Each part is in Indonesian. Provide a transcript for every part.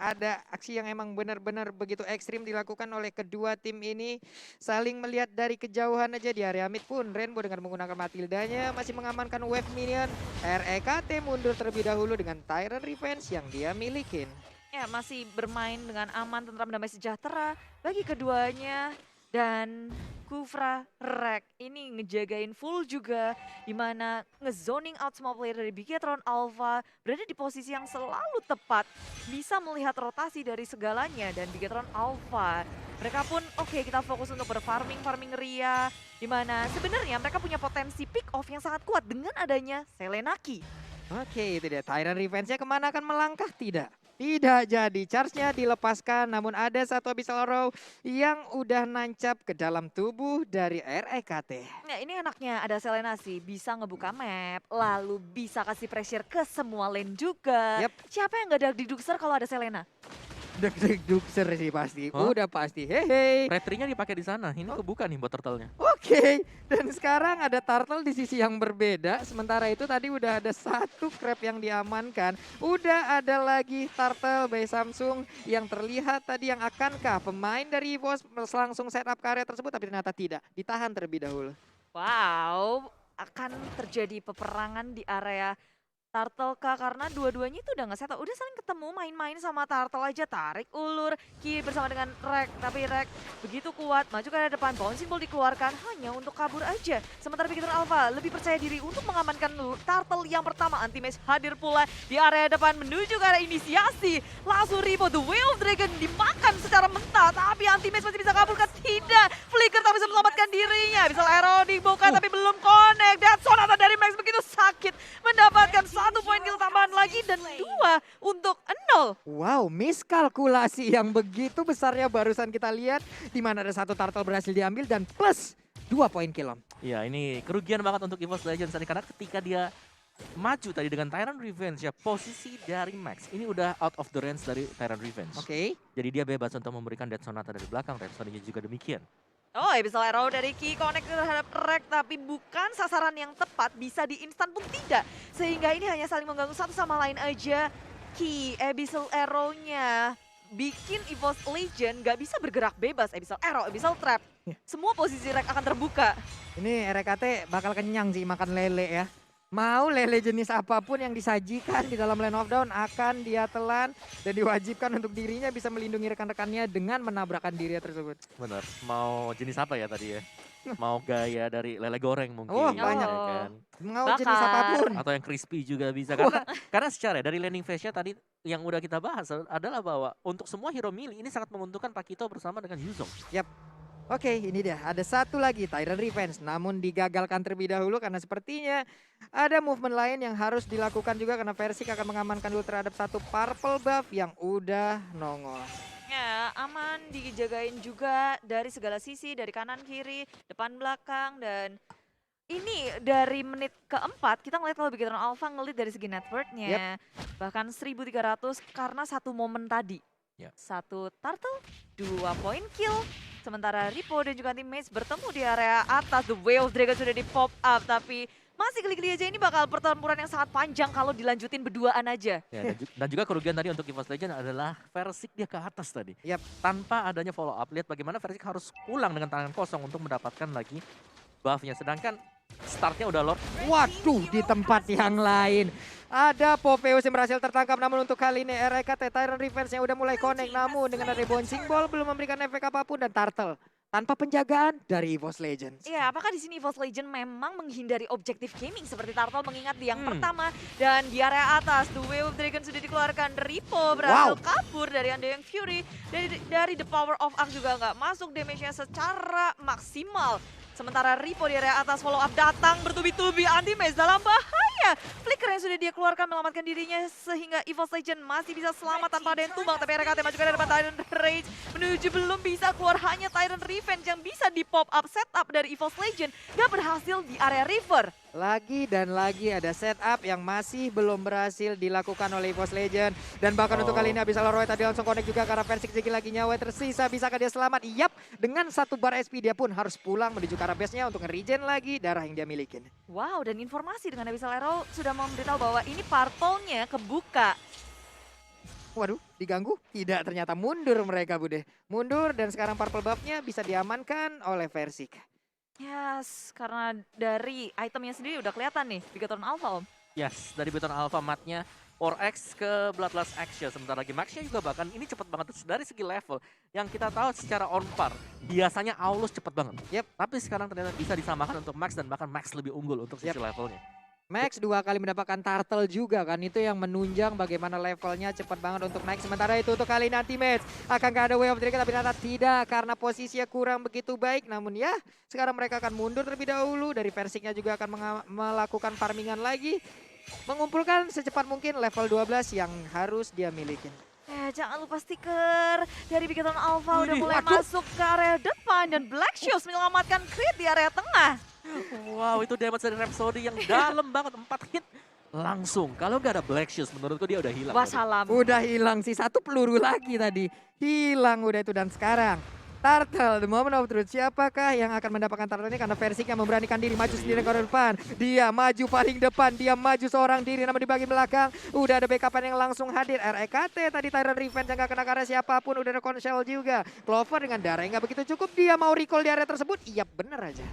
ada aksi yang emang benar-benar begitu ekstrim dilakukan oleh kedua tim ini. Saling melihat dari kejauhan aja di area mid pun Rainbow dengan menggunakan Matildanya masih mengamankan wave minion. REKT mundur terlebih dahulu dengan Tyrant Revenge yang dia milikin. Ya, masih bermain dengan aman, tentram, damai sejahtera bagi keduanya. Dan Kufra Rek ini ngejagain full juga, dimana ngezoning out semua player dari Bigetron Alpha, berada di posisi yang selalu tepat, bisa melihat rotasi dari segalanya. Dan Bigetron Alpha, mereka pun oke, kita fokus untuk farming Ria, dimana sebenarnya mereka punya potensi pick off yang sangat kuat dengan adanya Selenaki. Oke, itu dia. Tyrant Revenge-nya kemana akan melangkah? Tidak. Tidak jadi. Charge-nya dilepaskan. Namun ada satu Abyssal Arrow yang udah nancap ke dalam tubuh dari REKT. Nah, ini enaknya ada Selena sih, bisa ngebuka map, lalu bisa kasih pressure ke semua lane juga. Yap. Siapa yang gak ada di Duxer kalau ada Selena? Deg-deg dukser sih pasti. Hah? Udah pasti. Hehe. Retrinya dipakai di sana. Ini kebuka nih buat turtle-nya. Oke, dan sekarang ada turtle di sisi yang berbeda. Sementara itu tadi udah ada satu crab yang diamankan. Udah ada lagi turtle by Samsung yang terlihat tadi yang akankah pemain dari EVOS langsung setup karya tersebut. Tapi ternyata tidak, ditahan terlebih dahulu. Wow, akan terjadi peperangan di area Turtle kah? Karena dua-duanya itu udah nge-setup, udah saling ketemu main-main sama Turtle aja, tarik ulur, Ki bersama dengan Rek, tapi Rek begitu kuat, maju ke depan, bouncing ball dikeluarkan hanya untuk kabur aja. Sementara Bigetron Alpha lebih percaya diri untuk mengamankan Turtle yang pertama, Anti-Mage hadir pula di area depan menuju ke arah inisiasi. Langsung Ripo, The Way of Dragon dimakan secara mentah, tapi Anti-Mage masih bisa kabur kan? Tidak, Flicker tak bisa menyelamatkan dirinya, bisa arrow dibuka tapi belum connect, dan Sonata dari Max begitu sakit mendapatkan satu poin kill tambahan lagi dan 2 untuk 0. Wow, miskalkulasi yang begitu besarnya barusan kita lihat. Di mana ada satu turtle berhasil diambil dan plus 2 poin kill. Iya, ini kerugian banget untuk EVOS Legends tadi karena ketika dia maju tadi dengan Tyrant Revenge ya, posisi dari Max ini udah out of the range dari Tyrant Revenge. Oke. Jadi dia bebas untuk memberikan Death Sonata dari belakang, Rhapsody juga demikian. Oh, bisa arrow dari Ki connect terhadap Rek, tapi bukan sasaran yang tepat, bisa di instan pun tidak. Sehingga ini hanya saling mengganggu satu sama lain aja. Ki, Abyssal Arrow-nya bikin EVOS Legend gak bisa bergerak bebas. Abyssal Arrow, Abyssal Trap, semua posisi Rek akan terbuka. Ini RKT bakal kenyang sih makan lele ya. Mau lele jenis apapun yang disajikan di dalam Land of Dawn akan dia telan dan diwajibkan untuk dirinya bisa melindungi rekan-rekannya dengan menabrakkan diri tersebut. Bener, mau jenis apa ya tadi ya? Mau gaya dari lele goreng mungkin. Oh, ya banyak. kan? Mau Bakar. jenis apapun. Atau yang crispy juga bisa. Karena secara dari landing phase-nya tadi yang udah kita bahas adalah bahwa untuk semua hero melee ini sangat menguntungkan Pakito bersama dengan Yuzong. Yap. Oke, ini dia. Ada satu lagi Tyrant Revenge. Namun digagalkan terlebih dahulu karena sepertinya ada movement lain yang harus dilakukan juga karena Versik akan mengamankan dulu terhadap satu purple buff yang udah nongol. Ya, aman dijagain juga dari segala sisi, dari kanan, kiri, depan, belakang, dan ini dari menit keempat kita ngeliat kalau Bigetron Alpha ngelit dari segi net worth-nya. Bahkan 1.300 karena satu momen tadi. Yep. Satu turtle, 2 poin kill. Sementara Ripo dan juga teammates bertemu di area atas. The Way of Dragon sudah di pop up, tapi masih geli-geli aja, ini bakal pertempuran yang sangat panjang kalau dilanjutin berduaan aja. Ya, dan juga kerugian tadi untuk EVOS Legends adalah Versik dia ke atas tadi. Yap. Tanpa adanya follow up, lihat bagaimana Versik harus pulang dengan tangan kosong untuk mendapatkan lagi buff-nya. Sedangkan startnya udah Lord. Waduh, di tempat yang lain. Ada Popeyus yang berhasil tertangkap, namun untuk kali ini RKT Tyrant Revenge yang udah mulai connect. Namun dengan ada bouncing ball belum memberikan efek apapun dan turtle tanpa penjagaan dari EVOS Legends. Iya, apakah di sini EVOS Legend memang menghindari objektif gaming seperti Turtle mengingat di yang pertama dan di area atas The Way of Dragon sudah dikeluarkan. Ripo berhasil kabur dari Undying Fury, dari The Power of Arc juga nggak masuk damage-nya secara maksimal. Sementara Ripo di area atas follow up datang bertubi-tubi, Anti-Mage dalam bahaya. Flicker yang sudah dia keluarkan melamatkan dirinya sehingga EVOS Legend masih bisa selamat tanpa ada yang tumbang. Tapi RKT maju ke depan, Tyrant Rage menuju belum bisa keluar, hanya Tyrant Revenge yang bisa di pop up setup dari EVOS Legend. Gak berhasil di area river. Lagi dan lagi ada setup yang masih belum berhasil dilakukan oleh EVOS Legend. Dan bahkan untuk kali ini Abyssal Arrow tadi langsung connect juga karena Versik lagi nyawa tersisa. Bisakah dia selamat? Yap, dengan satu bar SP dia pun harus pulang menuju ke arah base-nya untuk nge-regen lagi darah yang dia milikin. Wow, dan informasi dengan Abyssal Arrow sudah memberitahu bahwa ini purple-nya kebuka. Waduh, diganggu? Tidak, ternyata mundur mereka Bude. Mundur dan sekarang purple buff-nya bisa diamankan oleh Versik. Yes, karena dari itemnya sendiri udah kelihatan nih, Bigatron Alpha Om. Yes, dari Beton Alpha matnya 4X ke Bloodlust Action. Sebentar lagi Max-nya juga bahkan ini cepet banget dari segi level. Yang kita tahu secara on par, biasanya Aulus cepet banget. Yep. Tapi sekarang ternyata bisa disamakan untuk Max dan bahkan Max lebih unggul untuk sisi levelnya. Max 2 kali mendapatkan turtle juga kan, itu yang menunjang bagaimana levelnya cepat banget untuk naik. Sementara itu untuk kali nanti match akankah ada way of dragon, tapi ternyata tidak karena posisinya kurang begitu baik. Namun ya sekarang mereka akan mundur terlebih dahulu, dari Versiknya juga akan melakukan farmingan lagi, mengumpulkan secepat mungkin level 12 yang harus dia milikin. Jangan lupa stiker dari Bigatron Alpha udah Widih, mulai waduh. masuk ke area depan dan Black Shoes menyelamatkan crit di area tengah. Wow, itu damage dari Rhapsody yang dalam banget, 4 hit langsung. Kalau nggak ada Black Shoes, menurutku dia udah hilang. Wassalam. Udah hilang sih, satu peluru lagi tadi. Hilang udah itu, dan sekarang Turtle, the moment of truth. Siapakah yang akan mendapatkan turtle ini? Karena Versik yang memberanikan diri maju sendiri ke depan. Dia maju paling depan, dia maju seorang diri, namun di bagian belakang udah ada backupan yang langsung hadir. REKT tadi Tyrant Revenge yang gak kena karena siapapun, udah ada Conshell juga. Clover dengan darah yang gak begitu cukup, dia mau recall di area tersebut. Iya bener aja.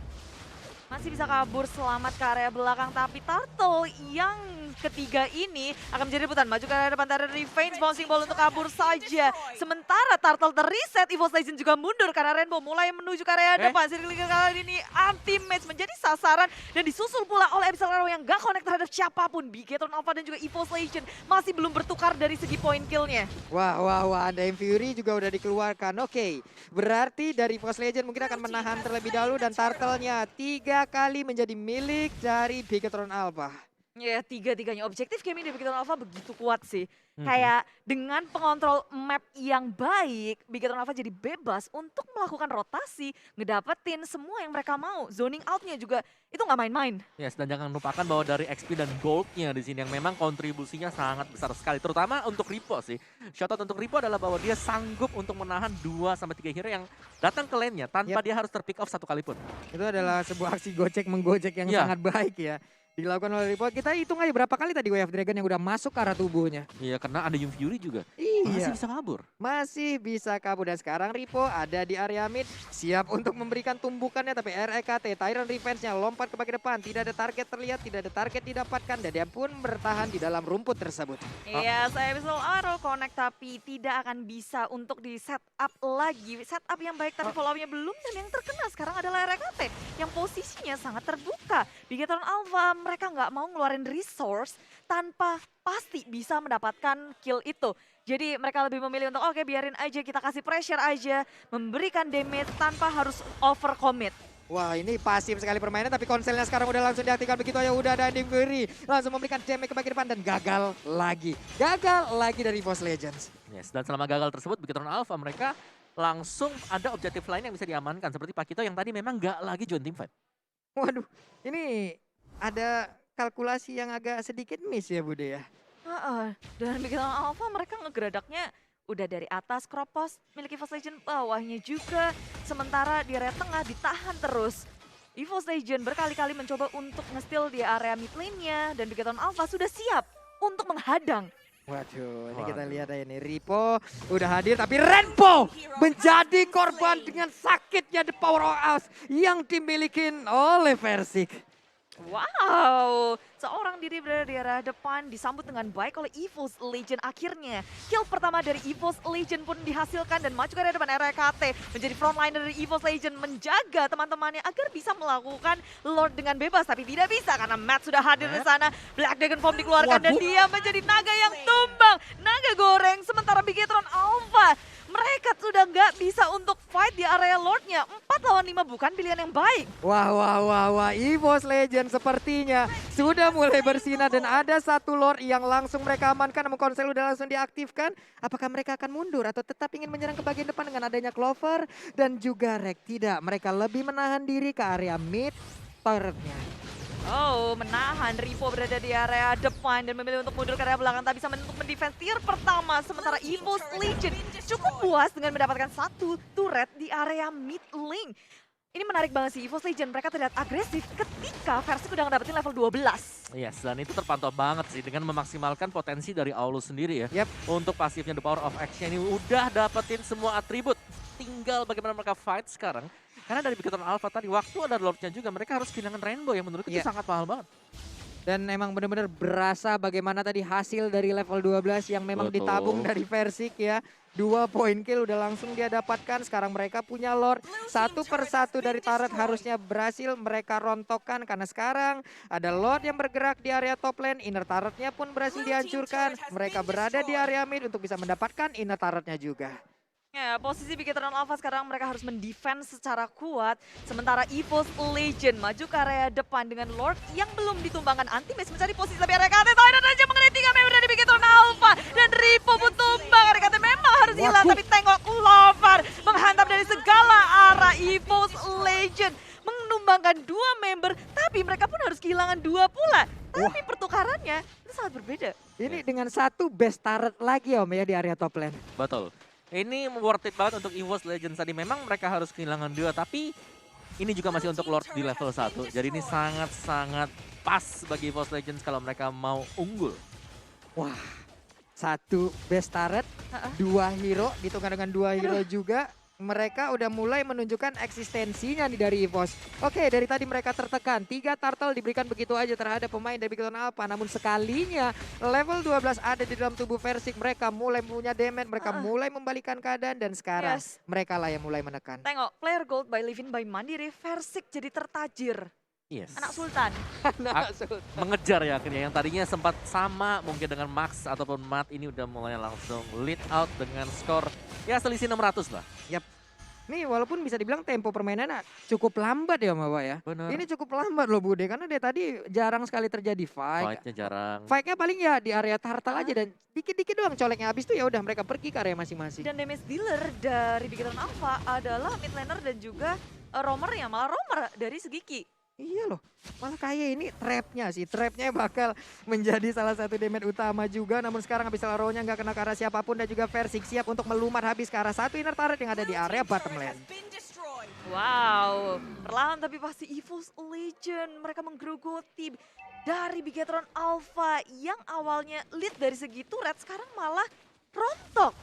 Masih bisa kabur selamat ke area belakang, tapi Turtle yang ketiga ini akan menjadi rebutan. Maju ke area depan, Tyrant Revenge, bouncing ball untuk kabur saja. Sementara Turtle terreset, EVOS Legends juga mundur karena Rainbow mulai menuju ke area depan. Circling kali ini anti-match menjadi sasaran dan disusul pula oleh Abyssal Arrow yang gak connect terhadap siapapun. Bigatron Alpha dan juga EVOS Legends masih belum bertukar dari segi point killnya. Wah, ada Fury juga udah dikeluarkan. Oke, berarti dari EVOS Legends mungkin akan menahan terlebih dahulu, dan turtle-nya 3 kali menjadi milik dari Bigatron Alpha. Ya, tiga-tiganya objektif gaming dari Bigatron Alpha begitu kuat sih. Kayak dengan pengontrol map yang baik, Bigatron Alpha jadi bebas untuk melakukan rotasi, ngedapetin semua yang mereka mau. Zoning out-nya juga itu nggak main-main. Yes, dan jangan lupakan bahwa dari XP dan goldnya di sini yang memang kontribusinya sangat besar sekali, terutama untuk Ripo sih. Shoutout untuk Ripo adalah bahwa dia sanggup untuk menahan 2-3 hero yang datang ke lane-nya tanpa dia harus terpick off satu kali pun. Itu adalah sebuah aksi gocek menggojek yang sangat baik ya. Dilakukan oleh Ripo. Kita hitung aja berapa kali tadi Way of Dragon yang udah masuk ke arah tubuhnya. Iya, karena ada Fury juga. Iya. Masih bisa kabur. Masih bisa kabur, dan sekarang Ripo ada di area mid, siap untuk memberikan tumbukannya, tapi REKT Tyrant Revenge-nya lompat ke bagian depan, tidak ada target terlihat, tidak ada target didapatkan, dan dia pun bertahan di dalam rumput tersebut. Iya, saya Abyssal Arrow connect tapi tidak akan bisa untuk di setup lagi. Setup yang baik tapi follow-nya belum, dan yang terkena sekarang adalah REKT yang posisinya sangat terbuka. Bigatron Alpha mereka nggak mau ngeluarin resource tanpa pasti bisa mendapatkan kill itu. Jadi mereka lebih memilih untuk oke, biarin aja, kita kasih pressure aja, memberikan damage tanpa harus overcommit. Wah, ini pasif sekali permainan, tapi konselnya sekarang udah langsung diaktifkan begitu aja. Udah ada Ending Fury, langsung memberikan damage ke bagian depan dan gagal lagi. Gagal lagi dari EVOS Legends. Yes, dan selama gagal tersebut Bigatron Alpha mereka langsung ada objektif lain yang bisa diamankan, seperti Pakito yang tadi memang nggak lagi join team fight. Waduh, ini ada kalkulasi yang agak sedikit miss ya Bude ya. Dan Bigatron Alpha mereka ngegeradaknya udah dari atas Kropos milik EVOS Legends, bawahnya juga. Sementara di area tengah ditahan terus. EVOS Legends berkali-kali mencoba untuk nge-steal di area mid lane-nya, dan Bigatron Alpha sudah siap untuk menghadang. Waduh, ini kita lihat aja nih, Ripo udah hadir, tapi Rainbow menjadi korban dengan sakitnya The Power of Us yang dimiliki oleh Versik. Wow, seorang diri berada di area depan disambut dengan baik oleh EVOS Legends. Akhirnya kill pertama dari EVOS Legends pun dihasilkan dan maju ke area depan. REKT menjadi frontliner dari EVOS Legends, menjaga teman-temannya agar bisa melakukan Lord dengan bebas, tapi tidak bisa karena Matt sudah hadir di sana. Black Dragon Form dikeluarkan dan dia menjadi naga yang tumbang, naga goreng. Sementara Bigatron Alpha mereka sudah nggak bisa untuk fight di area Lordnya. 4 lawan 5 bukan pilihan yang baik. Wah, EVOS Legends sepertinya sudah mulai bersinar, dan ada satu Lord yang langsung mereka amankan, namun konsel udah langsung diaktifkan. Apakah mereka akan mundur atau tetap ingin menyerang ke bagian depan dengan adanya Clover dan juga Rek? Tidak, mereka lebih menahan diri ke area mid turret-nya. Oh, menahan. Ripo berada di area depan dan memilih untuk mundur ke area belakang. Tak bisa untuk mendefense tier pertama. Sementara EVOS Legends cukup puas dengan mendapatkan satu turret di area mid lane. Ini menarik banget sih, EVOS Legend mereka terlihat agresif ketika Versik udah ngedapetin level 12. Yes, dan itu terpantau banget sih dengan memaksimalkan potensi dari Aulus sendiri ya. Yap. Untuk pasifnya The Power of Action ini udah dapetin semua atribut. Tinggal bagaimana mereka fight sekarang. Karena dari Beacon Alpha tadi, waktu ada Lordnya juga, mereka harus kehilangan Rainbow yang menurutku itu Iya. sangat mahal banget. Dan emang benar-benar berasa bagaimana tadi hasil dari level 12 yang memang Betul. ditabung dari Versik ya. 2 poin kill udah langsung dia dapatkan. Sekarang mereka punya Lord. Satu persatu dari turret harusnya berhasil mereka rontokkan. Karena sekarang ada Lord yang bergerak di area top lane. Inner turretnya pun berhasil dihancurkan. Mereka berada di area mid untuk bisa mendapatkan inner turretnya juga. Ya, posisi Beacon Alpha sekarang mereka harus mendefense secara kuat. Sementara EVOS Legend maju ke area depan dengan Lord yang belum ditumbangkan. Anti-Mace mencari posisi lebih area KT. Toilet aja mengenai 3 member dari Beacon Alpha. Dan Ripo pun tumbang. Area KT memang harus hilang. Tapi tengok Clover menghantam dari segala arah. EVOS Legend menumbangkan 2 member. Tapi mereka pun harus kehilangan 2 pula. Tapi pertukarannya itu sangat berbeda. Ini dengan satu best turret lagi Om ya di area top lane. Betul. Ini worth it banget untuk EVOS Legends tadi. Memang mereka harus kehilangan 2, tapi ini juga masih untuk Lord di level 1. Jadi ini sangat-sangat pas bagi EVOS Legends kalau mereka mau unggul. Wah, satu best turret, 2 hero, ditukar dengan 2 hero juga. Mereka udah mulai menunjukkan eksistensinya nih dari EVOS. Oke, dari tadi mereka tertekan. 3 turtle diberikan begitu aja terhadap pemain dari Beacon Alpha. Namun sekalinya level 12 ada di dalam tubuh Versik. Mereka mulai punya damage, mereka mulai membalikan keadaan. Dan sekarang mereka lah yang mulai menekan. Tengok, player gold by Livin by Mandiri. Versik jadi tertajir. Yes. Anak Sultan. Mengejar ya akhirnya. Yang tadinya sempat sama mungkin dengan Max ataupun Matt. Ini udah mulai langsung lead out dengan skor ya selisih 600 lah. Nih walaupun bisa dibilang tempo permainan cukup lambat ya Mbak ya. Bener. Ini cukup lambat loh Bude. Karena dia tadi jarang sekali terjadi fight. Fight-nya jarang. Fight-nya paling ya di area turtle aja. Dan dikit-dikit doang coleknya habis tuh ya udah mereka pergi ke area masing-masing. Dan damage dealer dari Beacon Alpha adalah mid laner dan juga roamernya. Malah roamer dari segi Ki. Iya loh, malah kayak ini trapnya sih. Trapnya bakal menjadi salah satu damage utama juga. Namun sekarang habis Laronya nggak kena ke arah siapapun. Dan juga Versik siap untuk melumat habis ke arah satu inner turret yang ada di area bottom lane. Wow, perlahan tapi pasti EVOS Legend. Mereka menggerogoti dari Beacon Alpha yang awalnya lead dari segi turret. Sekarang malah rontok.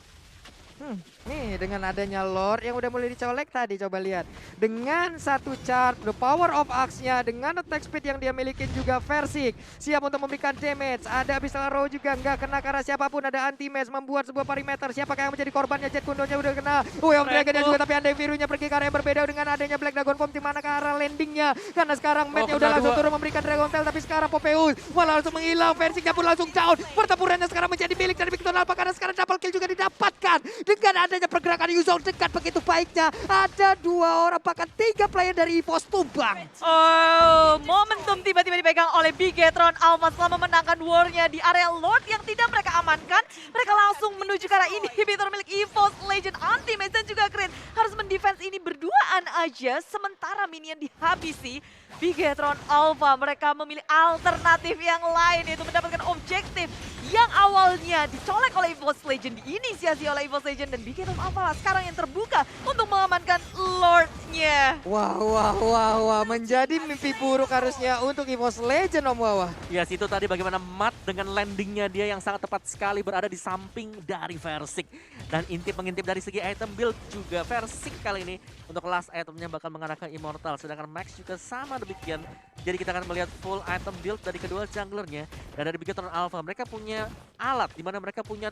Nih dengan adanya Lord yang udah mulai dicolek tadi, coba lihat. Dengan satu chart, the power of axe-nya, dengan attack speed yang dia milikin juga Versik. Siap untuk memberikan damage, ada Abyssal Arrow juga, nggak kena ke arah siapapun, ada anti-maze, membuat sebuah perimeter. Siapakah yang menjadi korbannya? Jet Kundonya udah kena. Om Dragon juga, tapi Andai Birunya pergi ke arah yang berbeda dengan adanya Black Dragon Bomb di mana ke arah landingnya. Karena sekarang match-nya udah langsung turun memberikan Dragon Tail, tapi sekarang Popeus malah langsung menghilang. Versiknya pun langsung down. Pertempurannya sekarang menjadi milik dari Beacon Alpha karena sekarang double kill juga didapatkan. Dengan adanya pergerakan Yuzong dekat begitu baiknya. Ada 2 orang bahkan 3 player dari EVOS tumbang. Oh, momentum tiba-tiba dipegang oleh Beacon Alpha setelah memenangkan war-nya di area Lord yang tidak mereka amankan. Mereka langsung menuju ke arah inhibitor milik EVOS Legend. Anti-Maze dan juga Crit harus mendefense ini berduaan aja sementara minion dihabisi. Beacon Alpha mereka memilih alternatif yang lain yaitu mendapatkan objektif yang awalnya dicolek oleh EVOS Legend, diinisiasi oleh EVOS Legend, dan Beacon Alpha lah sekarang yang terbuka untuk mengamankan Lord-nya. Wah, menjadi mimpi buruk harusnya untuk EVOS Legend Om Wawa. Yes, itu tadi bagaimana Matt dengan landingnya dia yang sangat tepat sekali berada di samping dari Versik. Dan mengintip dari segi item build juga Versik kali ini untuk last itemnya bakal mengarah ke Immortal. Sedangkan Max juga sama demikian. Jadi kita akan melihat full item build dari kedua junglernya. Dan dari Beacon Alpha mereka punya alat di mana mereka punya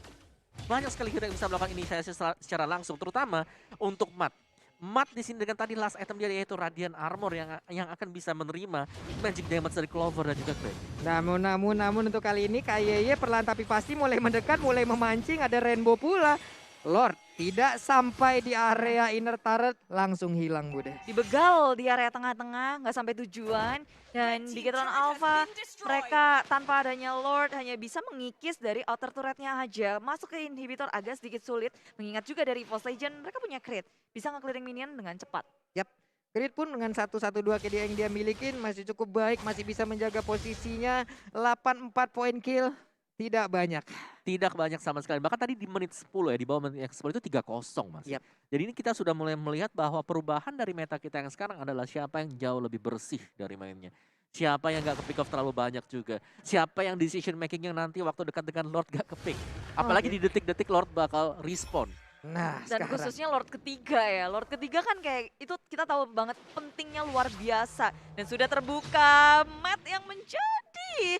banyak sekali hero yang bisa melakukan inisiasi secara langsung. Terutama untuk Matt. Matt di sini dengan tadi last item dia yaitu Radiant Armor yang akan bisa menerima magic damage dari Clover dan juga Craig. Namun untuk kali ini KYY perlahan tapi pasti mulai mendekat, mulai memancing, ada Rainbow pula. Lord tidak sampai di area inner turret langsung hilang Bude. Dibegal di area tengah-tengah, nggak sampai tujuan. Dan Beacon Alpha mereka tanpa adanya Lord hanya bisa mengikis dari outer turretnya aja. Masuk ke inhibitor agak sedikit sulit. Mengingat juga dari EVOS Legend mereka punya crit. Bisa nge-clearing minion dengan cepat. Yap. Crit pun dengan 1-1-2 KD yang dia milikin masih cukup baik. Masih bisa menjaga posisinya. 8-4 poin kill. Tidak banyak. Tidak banyak sama sekali. Bahkan tadi di menit 10 ya, di bawah menit yang 10 itu 3-0 Mas. Yap. Jadi ini kita sudah mulai melihat bahwa perubahan dari meta kita yang sekarang adalah siapa yang jauh lebih bersih dari mainnya. Siapa yang gak ke-pick off terlalu banyak juga. Siapa yang decision makingnya nanti waktu dekat dengan Lord gak ke-pick. Apalagi di detik-detik Lord bakal respon. Nah, Dan sekarang. khususnya Lord ketiga ya. Lord ketiga kan kayak itu kita tahu banget pentingnya luar biasa. Dan sudah terbuka Matt yang menjadi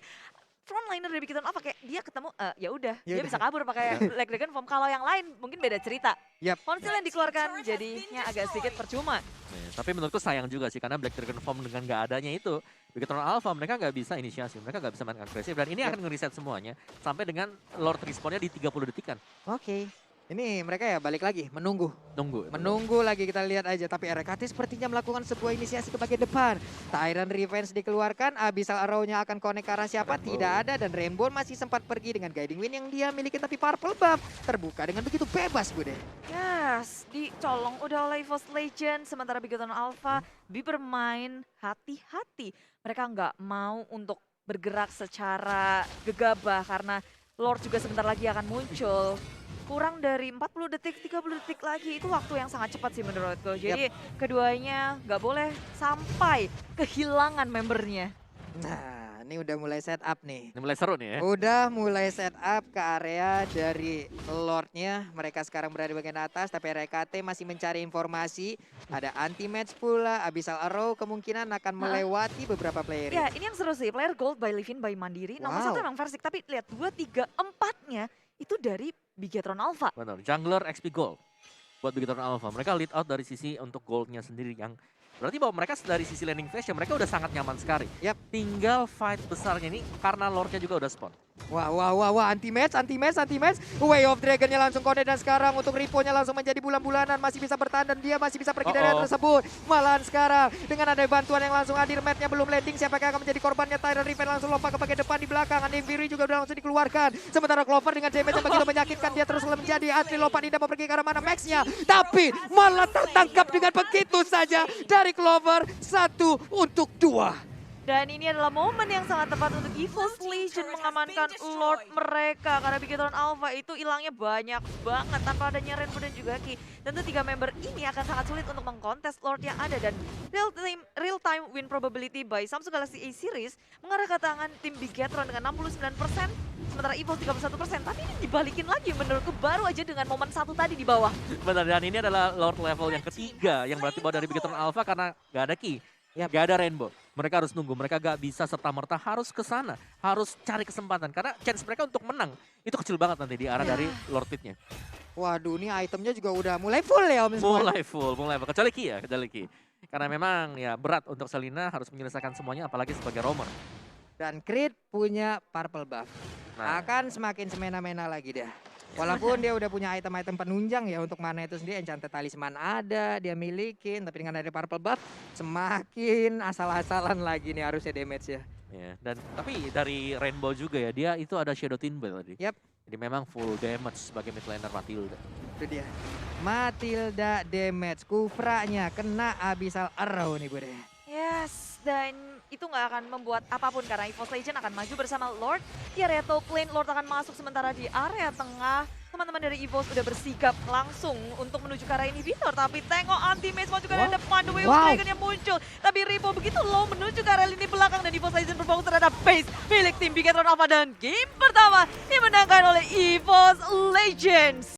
frontliner dari Bikiton apa kayak dia ketemu ya udah dia Yaudah. bisa kabur pakai Black Dragon Form. Kalau yang lain mungkin beda cerita. Yap. Konsil yang dikeluarkan jadinya agak sedikit percuma. Tapi menurutku sayang juga sih karena Black Dragon Form dengan gak adanya itu Bigetron Alpha mereka gak bisa inisiasi, mereka gak bisa main agresif dan ini akan ngereset semuanya sampai dengan Lord respawnnya di 30 detikan. Oke. Ini mereka ya balik lagi menunggu. Nunggu. Menunggu lagi kita lihat aja. Tapi RKT sepertinya melakukan sebuah inisiasi ke bagian depan. Tyrant Revenge dikeluarkan. Abyssal Arrow-nya akan connect ke arah siapa? Rainbow. Tidak ada. Dan Rainbow masih sempat pergi dengan Guiding Wind yang dia miliki. Tapi Purple Buff terbuka dengan begitu bebas Bude. Yes, dicolong udah oleh EVOS Legend. Sementara Bigoton Alpha bermain hati-hati. Mereka nggak mau untuk bergerak secara gegabah karena Lord juga sebentar lagi akan muncul. Kurang dari 40 detik, 30 detik lagi. Itu waktu yang sangat cepat sih menurutku. Jadi keduanya nggak boleh sampai kehilangan membernya. Nah, ini udah mulai set up nih. Ini mulai seru nih ya. Udah mulai set up ke area dari Lordnya. Mereka sekarang berada di bagian atas, tapi RKT masih mencari informasi. Ada anti-match pula, Abyssal Arrow kemungkinan akan melewati beberapa player. Ya, ini yang seru sih. Player Gold by Livin by Mandiri. Nomor Wow. 1 emang Versik, tapi lihat 2, 3, 4-nya itu dari Bigetron Alpha. Benar, jungler XP Gold buat Bigetron Alpha. Mereka lead out dari sisi untuk goldnya sendiri yang berarti bahwa mereka dari sisi landing phase ya mereka udah sangat nyaman sekali. Yap. Tinggal fight besarnya ini karena Lordnya juga udah spawn. Wah, anti-match. Way of Dragon-nya langsung connect dan sekarang untuk Ripo-nya langsung menjadi bulan-bulanan. Masih bisa bertahan dan dia masih bisa pergi dari area tersebut. Malahan sekarang dengan ada bantuan yang langsung hadir, Matt-nya belum landing. Siapa yang akan menjadi korbannya? Tyrant Revenge langsung lompat ke bagian depan di belakang. Andy Fury juga udah langsung dikeluarkan. Sementara Clover dengan damage yang begitu menyakitkan. Dia terus menjadi Asri lompat tidak mau pergi ke arah mana Max-nya. Tapi malah tertangkap dengan begitu saja dari Clover. 1 untuk 2. Dan ini adalah momen yang sangat tepat untuk EVOS Legion mengamankan Lord mereka. Karena Bigetron Alpha itu hilangnya banyak banget tanpa adanya Rainbow dan juga Ki. Tentu 3 member ini akan sangat sulit untuk mengkontes Lord yang ada. Dan real time win probability by Samsung Galaxy A Series mengarah ke tangan tim Bigetron dengan 69%. Sementara EVOS 31%. Tapi ini dibalikin lagi menurutku baru aja dengan momen 1 tadi di bawah. Benar, dan ini adalah Lord level yang ketiga yang berarti bahwa dari Bigetron Alpha karena gak ada Ki. Yap. Gak ada Rainbow. Mereka harus nunggu, mereka gak bisa serta-merta harus ke sana, harus cari kesempatan karena chance mereka untuk menang itu kecil banget nanti di arah dari Lord Pit-nya. Waduh, ini itemnya juga udah mulai full ya Om semua. Mulai full, kecuali Ki ya, kecuali Ki. Karena memang ya berat untuk Selina harus menyelesaikan semuanya apalagi sebagai roamer. Dan Creed punya Purple Buff. Nah, Akan semakin semena-mena lagi dah. Walaupun dia udah punya item-item penunjang ya untuk mana itu sendiri. Enchanted Talisman ada, dia milikin. Tapi dengan ada Purple Buff, semakin asal-asalan lagi nih harusnya damage ya. ya. Dan tapi dari Rainbow juga ya, dia itu ada Shadow Timber tadi. Yap. Jadi memang full damage sebagai mid laner Matilda. Itu dia. Matilda damage. Kufranya kena Abyssal Arrow nih Bude. Yes, dan itu nggak akan membuat apapun karena EVOS Legend akan maju bersama Lord. Di area top lane, Lord akan masuk sementara di area tengah. Teman-teman dari EVOS udah bersigap langsung untuk menuju ke arah inhibitor. Tapi tengok anti-mage mau juga dari depan, The Way of Dragon yang muncul. Tapi Ripo begitu low menuju ke arah lini belakang dan EVOS Legend berfokus terhadap base milik tim Bigetron Alpha. Dan game pertama dimenangkan oleh EVOS Legends.